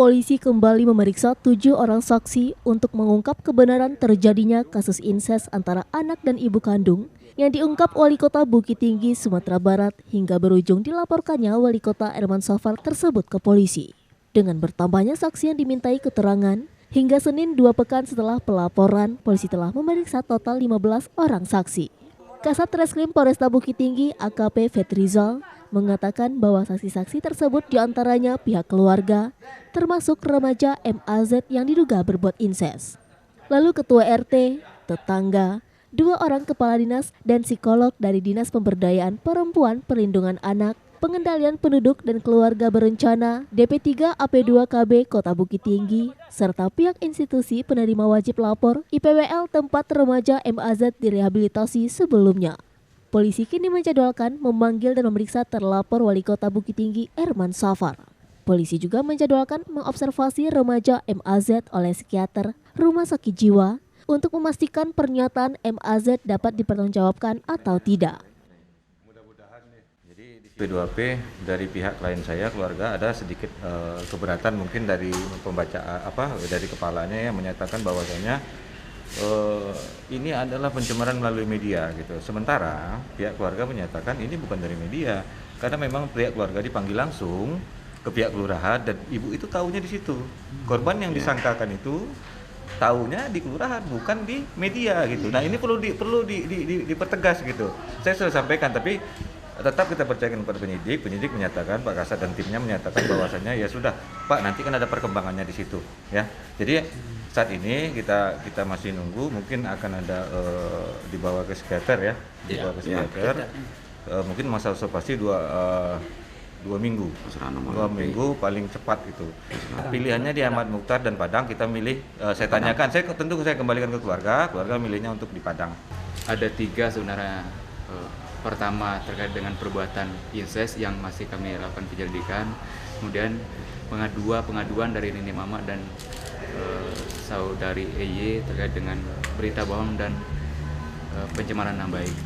Polisi kembali memeriksa 7 orang saksi untuk mengungkap kebenaran terjadinya kasus inses antara anak dan ibu kandung yang diungkap Wali Kota Bukit Tinggi, Sumatera Barat hingga berujung dilaporkannya Wali Kota Herman Safar tersebut ke polisi. Dengan bertambahnya saksi yang dimintai keterangan, hingga Senin 2 pekan setelah pelaporan, polisi telah memeriksa total 15 orang saksi. Kasat Reskrim Polresta Bukit Tinggi AKP Fetrizal mengatakan bahwa saksi-saksi tersebut diantaranya pihak keluarga, termasuk remaja MAZ yang diduga berbuat inses. Lalu ketua RT, tetangga, 2 orang kepala dinas dan psikolog dari Dinas Pemberdayaan Perempuan Perlindungan Anak, Pengendalian Penduduk dan Keluarga Berencana DP3 AP2KB Kota Bukit Tinggi, serta pihak institusi penerima wajib lapor IPWL tempat remaja MAZ direhabilitasi sebelumnya. Polisi kini menjadwalkan memanggil dan memeriksa terlapor Wali Kota Bukit Tinggi Herman Safar. Polisi juga menjadwalkan mengobservasi remaja MAZ oleh psikiater Rumah Sakit Jiwa untuk memastikan pernyataan MAZ dapat dipertanggungjawabkan atau tidak. Jadi di P2P dari pihak klien saya, keluarga, ada sedikit keberatan mungkin dari pembaca dari kepalanya yang menyatakan bahwasanya ini adalah pencemaran melalui media gitu. Sementara pihak keluarga menyatakan ini bukan dari media, karena memang pihak keluarga dipanggil langsung ke pihak kelurahan dan ibu itu tahunya di situ. Korban yang disangkakan itu tahunya di kelurahan, bukan di media gitu. Nah, ini perlu dipertegas gitu. Saya sudah sampaikan, tapi tetap kita percayakan kepada penyidik. Penyidik menyatakan, Pak Kasat dan timnya menyatakan bahwasannya ya sudah, Pak, nanti kan ada perkembangannya di situ, ya. Jadi saat ini kita masih nunggu, mungkin akan ada dibawa ke psikiater ya, dibawa ke psikiater. Mungkin masa observasi 2 minggu, 2 minggu paling cepat itu. Pilihannya di Ahmad Mukhtar dan Padang, kita milih. Saya tanyakan, saya kembalikan ke keluarga milihnya untuk di Padang. Ada 3 sebenarnya. Pertama terkait dengan perbuatan inses yang masih kami lakukan penyelidikan, kemudian pengaduan dari Nini Mama dan saudari EY terkait dengan berita bohong dan pencemaran nama baik.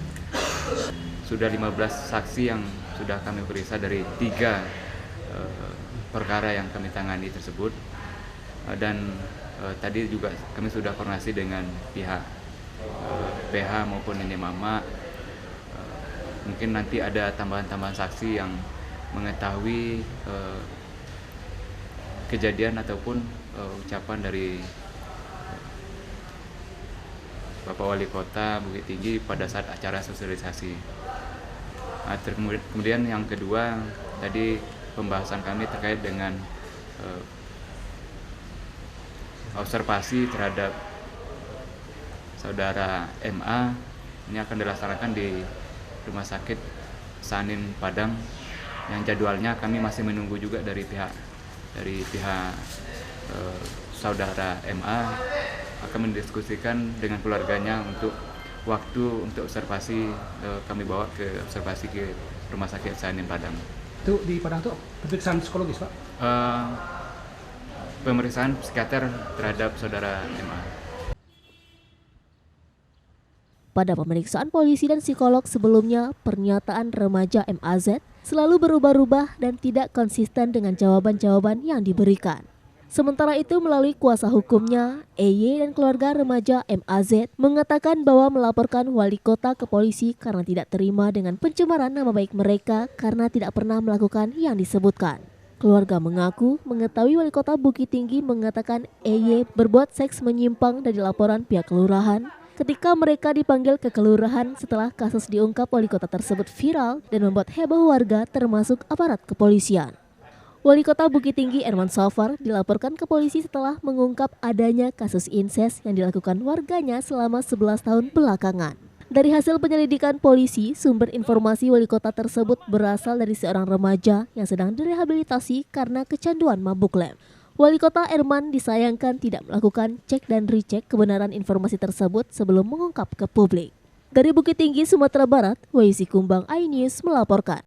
Sudah 15 saksi yang sudah kami periksa dari 3 perkara yang kami tangani tersebut, dan tadi juga kami sudah koordinasi dengan pihak PH maupun Nini Mama. Mungkin nanti ada tambahan saksi yang mengetahui kejadian ataupun ucapan dari Bapak Wali Kota Bukit Tinggi pada saat acara sosialisasi. Kemudian yang kedua, tadi pembahasan kami terkait dengan observasi terhadap saudara MA. Ini akan dilaksanakan di Rumah Sakit Sanin Padang, yang jadwalnya kami masih menunggu juga dari pihak saudara MA. Akan mendiskusikan dengan keluarganya untuk waktu untuk observasi, kami bawa ke observasi ke Rumah Sakit Sanin Padang. Itu di Padang tuh pemeriksaan psikologis, Pak? Pemeriksaan psikiater terhadap saudara MA. Pada pemeriksaan polisi dan psikolog sebelumnya, pernyataan remaja MAZ selalu berubah-ubah dan tidak konsisten dengan jawaban-jawaban yang diberikan. Sementara itu, melalui kuasa hukumnya, EY dan keluarga remaja MAZ mengatakan bahwa melaporkan wali kota ke polisi karena tidak terima dengan pencemaran nama baik mereka karena tidak pernah melakukan yang disebutkan. Keluarga mengaku mengetahui wali kota Bukit Tinggi mengatakan EY berbuat seks menyimpang dari laporan pihak kelurahan ketika mereka dipanggil ke kelurahan setelah kasus diungkap wali kota tersebut viral dan membuat heboh warga termasuk aparat kepolisian. Wali Kota Bukit Tinggi Herman Safar dilaporkan ke polisi setelah mengungkap adanya kasus inses yang dilakukan warganya selama 11 tahun belakangan. Dari hasil penyelidikan polisi, sumber informasi wali kota tersebut berasal dari seorang remaja yang sedang direhabilitasi karena kecanduan mabuk lem. Wali Kota Herman disayangkan tidak melakukan cek dan recheck kebenaran informasi tersebut sebelum mengungkap ke publik. Dari Bukit Tinggi, Sumatera Barat, Waisi Kumbang, iNews melaporkan.